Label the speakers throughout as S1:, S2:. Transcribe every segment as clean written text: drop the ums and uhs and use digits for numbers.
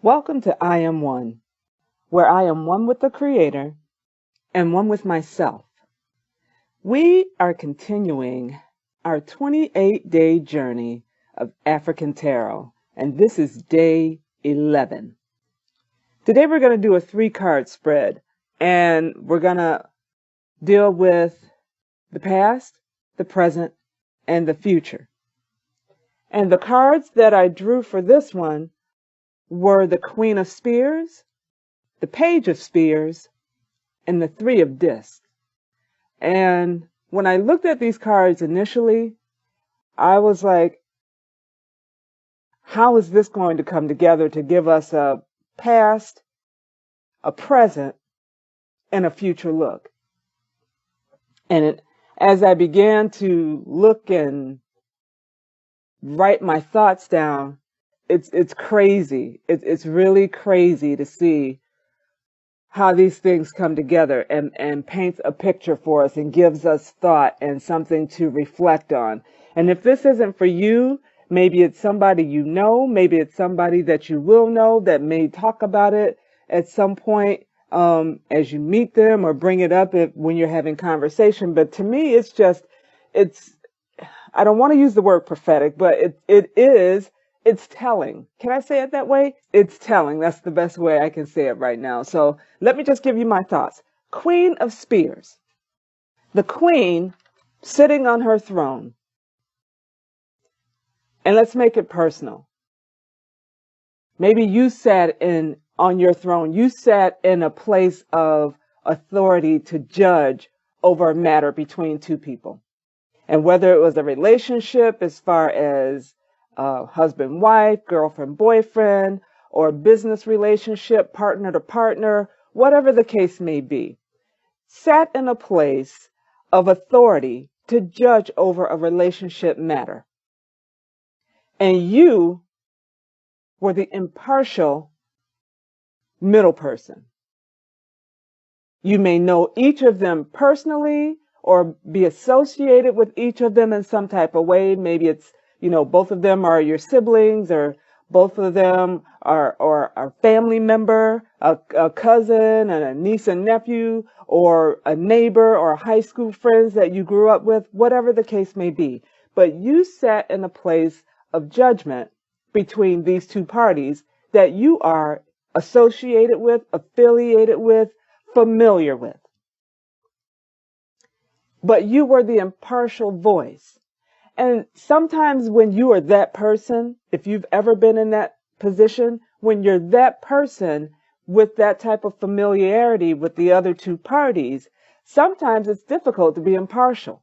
S1: Welcome to I Am One, where I am one with the Creator and one with myself. We are continuing our 28-day journey of African Tarot, and this is day 11. Today we're going to do a 3-card spread, and we're going to deal with the past, the present, and the future. And the cards that I drew for this one were the Queen of Spears, the Page of Spears, and the Three of Discs. And when I looked at these cards initially, I was like, how is this going to come together to give us a past, a present, and a future look? And as I began to look and write my thoughts down, it's crazy. It's really crazy to see how these things come together and paints a picture for us and gives us thought and something to reflect on. And if this isn't for you, maybe it's somebody you know, maybe it's somebody that you will know that may talk about it at some point as you meet them or bring it up when you're having conversation. But to me, it's I don't want to use the word prophetic, but it's telling. Can I say it that way? It's telling. That's the best way I can say it right now. So let me just give you my thoughts. Queen of Spears. The queen sitting on her throne. And let's make it personal. Maybe you sat on your throne. You sat in a place of authority to judge over a matter between two people. And whether it was a relationship as far as husband, wife, girlfriend, boyfriend, or business relationship, partner to partner, whatever the case may be, sat in a place of authority to judge over a relationship matter. And you were the impartial middle person. You may know each of them personally or be associated with each of them in some type of way. Maybe it's, both of them are your siblings, or both of them are a family member, a cousin and a niece and nephew, or a neighbor or high school friends that you grew up with, whatever the case may be. But you sat in a place of judgment between these two parties that you are associated with, affiliated with, familiar with. But you were the impartial voice. And sometimes when you are that person, if you've ever been in that position, when you're that person with that type of familiarity with the other two parties, sometimes it's difficult to be impartial.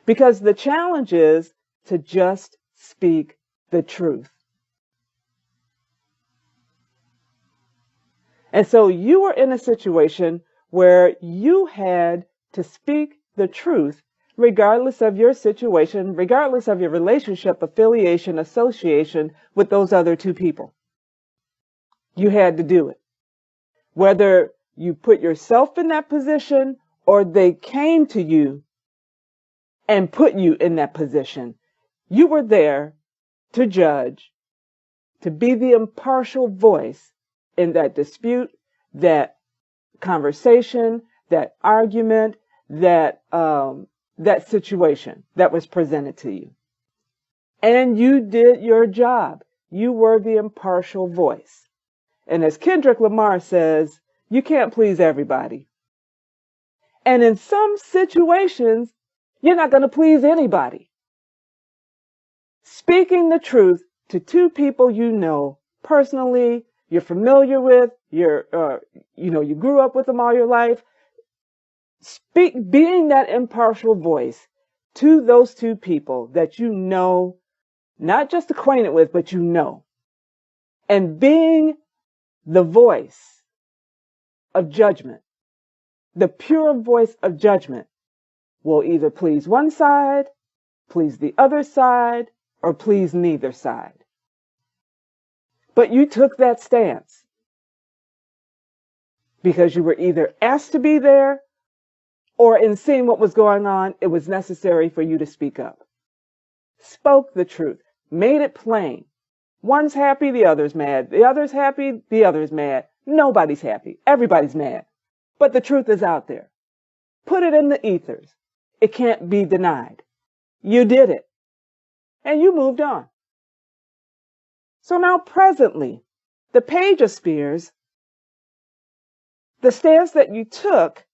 S1: Because the challenge is to just speak the truth. And so you were in a situation where you had to speak the truth regardless of your situation, regardless of your relationship, affiliation, association with those other two people. You had to do it. Whether you put yourself in that position or they came to you and put you in that position, you were there to judge, to be the impartial voice in that dispute, that conversation, that argument, that situation that was presented to you. And you did your job. You were the impartial voice. And as Kendrick Lamar says, you can't please everybody. And in some situations, you're not going to please anybody. Speaking the truth to two people you know personally, you're familiar with, you grew up with them all your life, being that impartial voice to those two people that you know, not just acquainted with, but you know, and being the voice of judgment, the pure voice of judgment will either please one side, please the other side, or please neither side. But you took that stance because you were either asked to be there, or in seeing what was going on, it was necessary for you to speak up. Spoke the truth, made it plain One's happy, the other's mad. The other's happy, the other's mad. Nobody's happy. Everybody's mad. But the truth is out there. Put it in the ethers. It can't be denied. You did it. And you moved on. So now presently, the Page of Spears, the stance that you took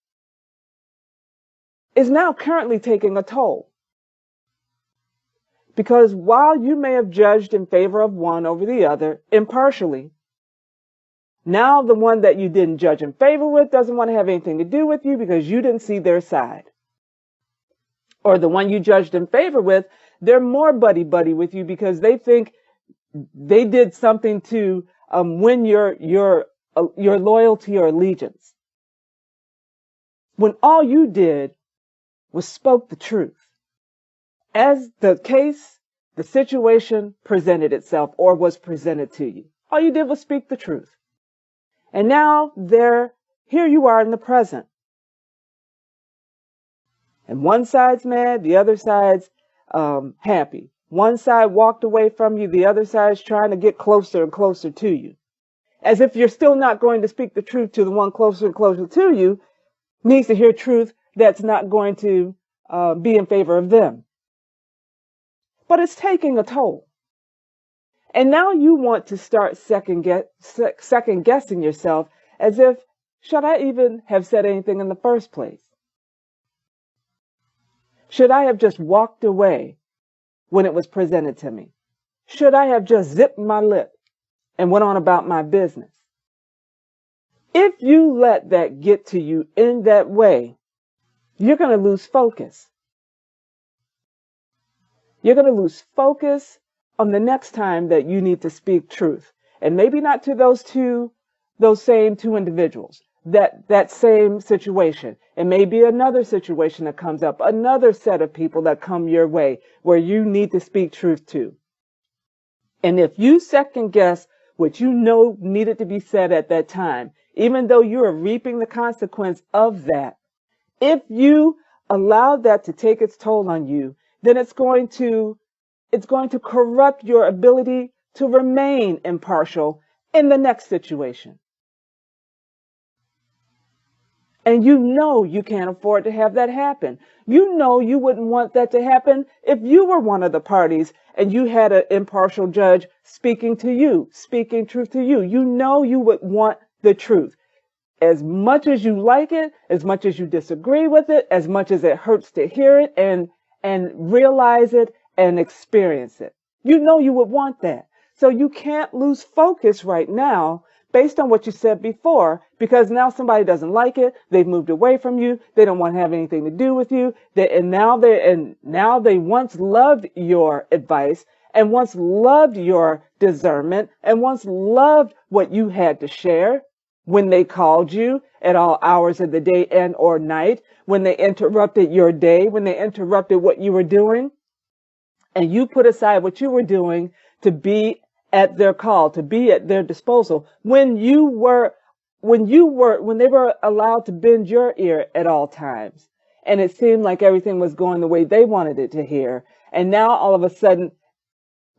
S1: is now currently taking a toll. Because while you may have judged in favor of one over the other impartially, now the one that you didn't judge in favor with doesn't want to have anything to do with you because you didn't see their side. Or the one you judged in favor with, they're more buddy-buddy with you because they think they did something to win your loyalty or allegiance. When all you did was spoke the truth. As the situation presented itself or was presented to you. All you did was speak the truth. And now here you are in the present. And one side's mad, the other side's happy. One side walked away from you, the other side's trying to get closer and closer to you. As if you're still not going to speak the truth to the one closer and closer to you, needs to hear truth that's not going to be in favor of them. But it's taking a toll. And now you want to start second guessing yourself as if, should I even have said anything in the first place? Should I have just walked away when it was presented to me? Should I have just zipped my lip and went on about my business? If you let that get to you in that way, you're going to lose focus. You're going to lose focus on the next time that you need to speak truth. And maybe not to those same two individuals, that same situation. It may be another situation that comes up, another set of people that come your way where you need to speak truth to. And if you second guess what you know needed to be said at that time, even though you are reaping the consequence of that, if you allow that to take its toll on you, then it's going to corrupt your ability to remain impartial in the next situation. And you know you can't afford to have that happen. You know you wouldn't want that to happen if you were one of the parties and you had an impartial judge speaking to you, speaking truth to you. You know you would want the truth. As much as you like it, as much as you disagree with it, as much as it hurts to hear it and realize it and experience it. You know you would want that. So you can't lose focus right now based on what you said before, because now somebody doesn't like it. They've moved away from you. They don't want to have anything to do with you. Now they once loved your advice and once loved your discernment and once loved what you had to share when they called you at all hours of the day and or night, when they interrupted your day, when they interrupted what you were doing, and you put aside what you were doing to be at their call, to be at their disposal, when they were allowed to bend your ear at all times. And it seemed like everything was going the way they wanted it to hear. And now all of a sudden,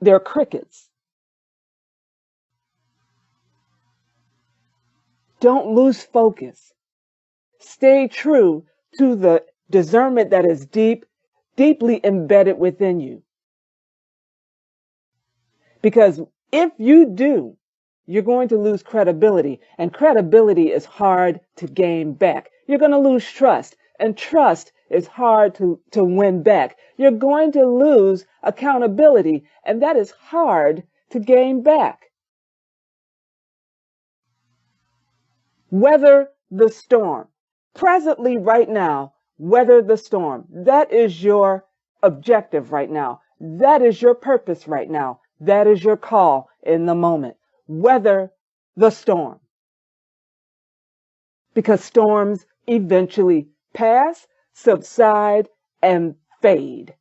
S1: they're crickets. Don't lose focus. Stay true to the discernment that is deeply embedded within you. Because if you do, you're going to lose credibility, and credibility is hard to gain back. You're going to lose trust, and trust is hard to win back. You're going to lose accountability, and that is hard to gain back. Weather the storm. Presently, right now, weather the storm. That is your objective right now. That is your purpose right now. That is your call in the moment. Weather the storm. Because storms eventually pass, subside, and fade.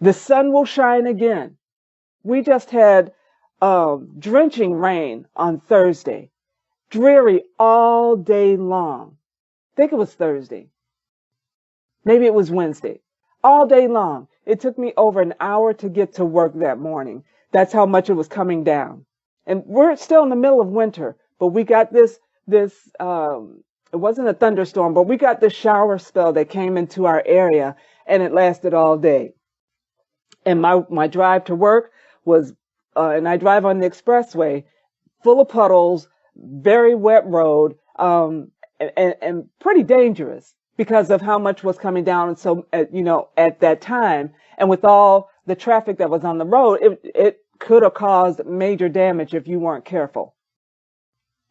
S1: The sun will shine again. We just had drenching rain on Thursday. Dreary all day long. I think it was Thursday. Maybe it was Wednesday. All day long. It took me over an hour to get to work that morning. That's how much it was coming down. And we're still in the middle of winter, but we got this, it wasn't a thunderstorm, but we got this shower spell that came into our area, and it lasted all day. And my drive to work was, and I drive on the expressway, full of puddles, very wet road, and pretty dangerous because of how much was coming down. And so, at that time, and with all the traffic that was on the road, it could have caused major damage if you weren't careful.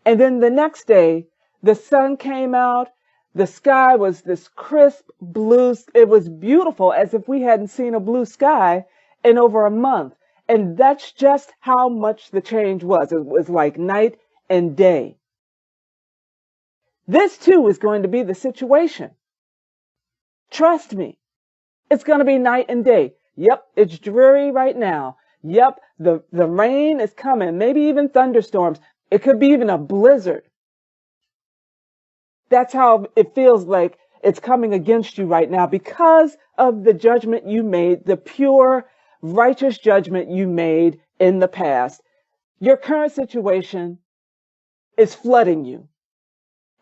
S1: And then the next day, the sun came out. The sky was this crisp blue. It was beautiful, as if we hadn't seen a blue sky in over a month. And that's just how much the change was. It was like night and day. This too is going to be the situation. Trust me. It's going to be night and day. Yep, it's dreary right now. Yep, the rain is coming, maybe even thunderstorms. It could be even a blizzard. That's how it feels like it's coming against you right now because of the judgment you made, the pure, righteous judgment you made in the past. Your current situation is flooding you,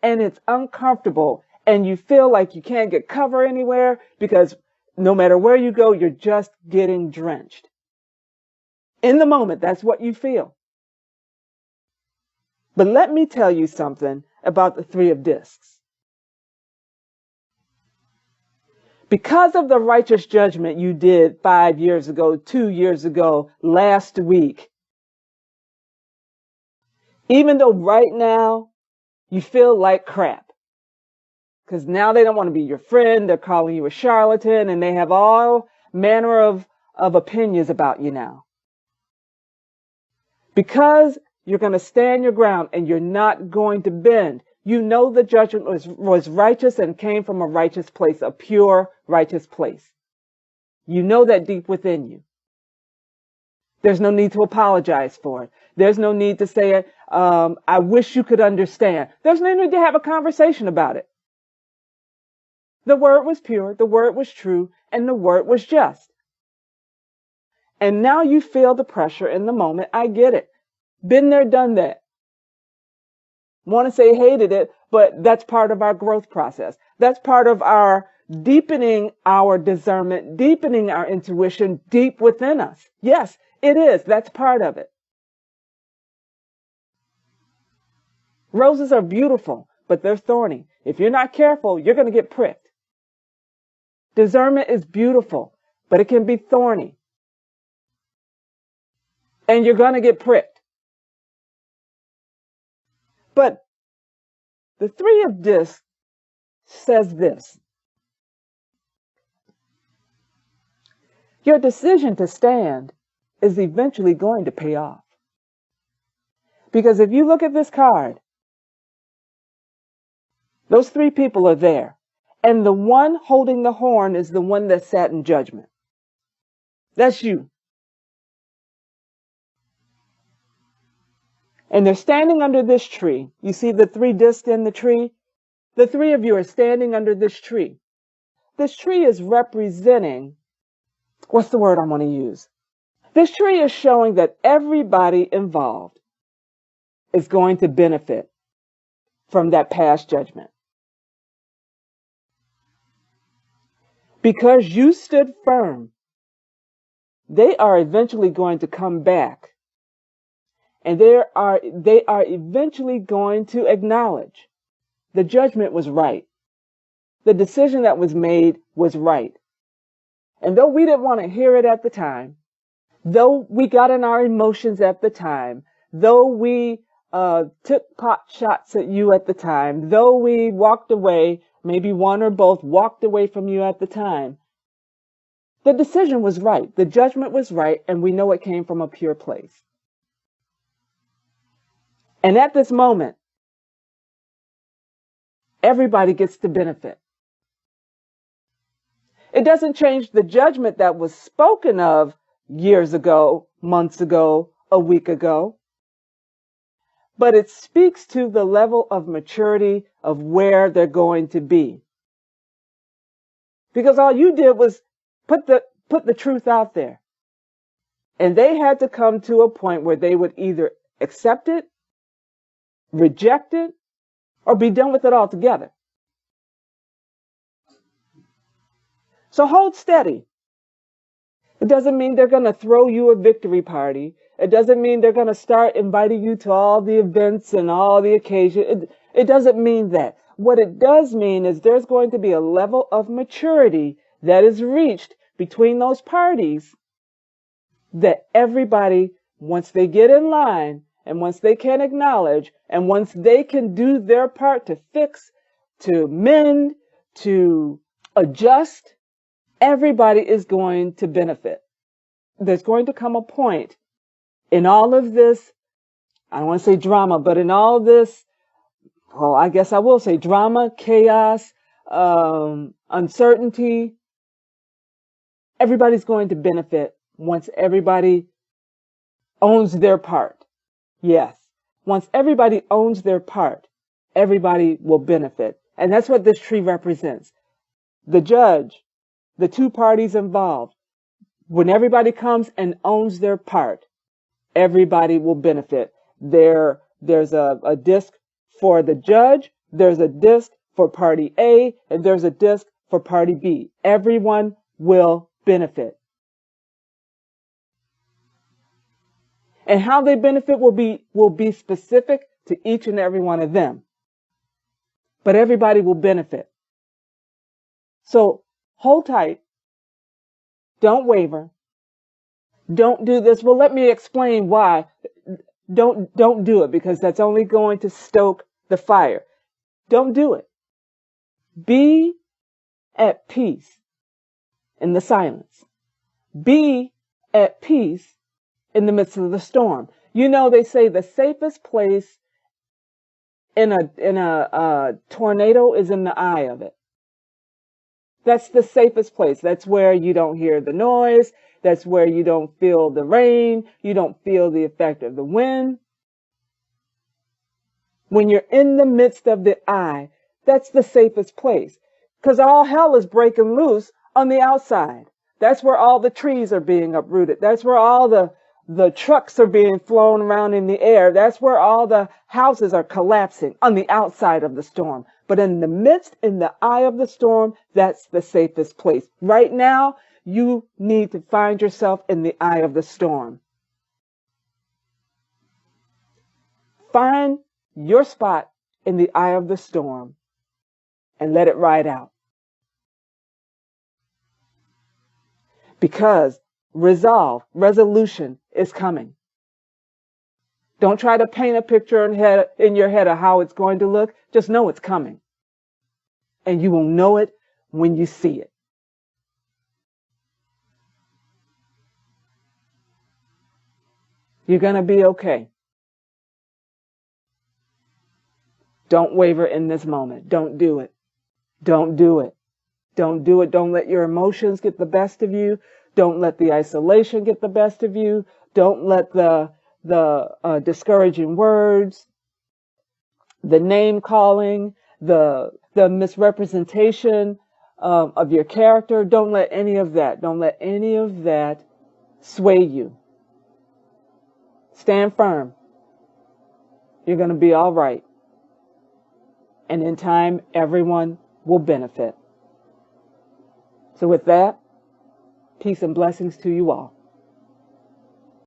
S1: and it's uncomfortable, and you feel like you can't get cover anywhere because no matter where you go, you're just getting drenched. In the moment, that's what you feel. But let me tell you something about the Three of Discs. Because of the righteous judgment you did 5 years ago, 2 years ago, last week, even though right now you feel like crap, because now they don't want to be your friend, they're calling you a charlatan, and they have all manner of opinions about you now. Because you're going to stand your ground and you're not going to bend. You know the judgment was righteous and came from a righteous place, a pure, righteous place. You know that deep within you. There's no need to apologize for it. There's no need to say, I wish you could understand. There's no need to have a conversation about it. The word was pure, the word was true, and the word was just. And now you feel the pressure in the moment. I get it. Been there, done that. Want to say hated it, but that's part of our growth process. That's part of our deepening our discernment, deepening our intuition deep within us. Yes, it is. That's part of it. Roses are beautiful, but they're thorny. If you're not careful, you're going to get pricked. Discernment is beautiful, but it can be thorny. And you're going to get pricked. But the Three of Discs says this. Your decision to stand is eventually going to pay off. Because if you look at this card, those three people are there. And the one holding the horn is the one that sat in judgment. That's you. And they're standing under this tree. You see the three discs in the tree? The three of you are standing under this tree. This tree is representing, what's the word I want to use? This tree is showing that everybody involved is going to benefit from that past judgment. Because you stood firm, they are eventually going to come back. And they are eventually going to acknowledge the judgment was right. The decision that was made was right. And though we didn't want to hear it at the time, though we got in our emotions at the time, though we took pot shots at you at the time, though we walked away, maybe one or both walked away from you at the time, the decision was right. The judgment was right, and we know it came from a pure place. And at this moment, everybody gets to benefit. It doesn't change the judgment that was spoken of years ago, months ago, a week ago. But it speaks to the level of maturity of where they're going to be. Because all you did was put put the truth out there. And they had to come to a point where they would either accept it, reject it, or be done with it altogether. So hold steady. It doesn't mean they're going to throw you a victory party. It doesn't mean they're going to start inviting you to all the events and all the occasions. It doesn't mean that. What it does mean is there's going to be a level of maturity that is reached between those parties that everybody, once they get in line and once they can acknowledge and once they can do their part to fix, to mend, to adjust, everybody is going to benefit. There's going to come a point in all of this, I don't want to say drama, but in all this, well, I guess I will say drama, chaos, uncertainty, everybody's going to benefit once everybody owns their part. Yes. Once everybody owns their part, everybody will benefit. And that's what this tree represents. The judge, the two parties involved, when everybody comes and owns their part, everybody will benefit. There's a disc for the judge, there's a disc for party A, and there's a disc for party B. Everyone will benefit. And how they benefit will be specific to each and every one of them. But everybody will benefit. So hold tight. Don't waver. Don't do this. Well, let me explain why. Don't do it, because that's only going to stoke the fire. Don't do it. Be at peace in the silence. Be at peace in the midst of the storm. You know, they say the safest place in a tornado is in the eye of it. That's the safest place. That's where you don't hear the noise. That's where you don't feel the rain. You don't feel the effect of the wind. When you're in the midst of the eye, that's the safest place, because all hell is breaking loose on the outside. That's where all the trees are being uprooted. That's where all the trucks are being flown around in the air. That's where all the houses are collapsing on the outside of the storm. But in the midst, in the eye of the storm, that's the safest place. Right now, you need to find yourself in the eye of the storm. Find your spot in the eye of the storm and let it ride out. Because resolution is coming. Don't try to paint a picture in your head of how it's going to look. Just know it's coming. And you will know it when you see it. You're going to be okay. Don't waver in this moment. Don't do it. Don't do it. Don't do it. Don't let your emotions get the best of you. Don't let the isolation get the best of you. Don't let the discouraging words, the name calling, the misrepresentation of your character. Don't let any of that. Don't let any of that sway you. Stand firm. You're going to be all right. And in time, everyone will benefit. So with that, peace and blessings to you all.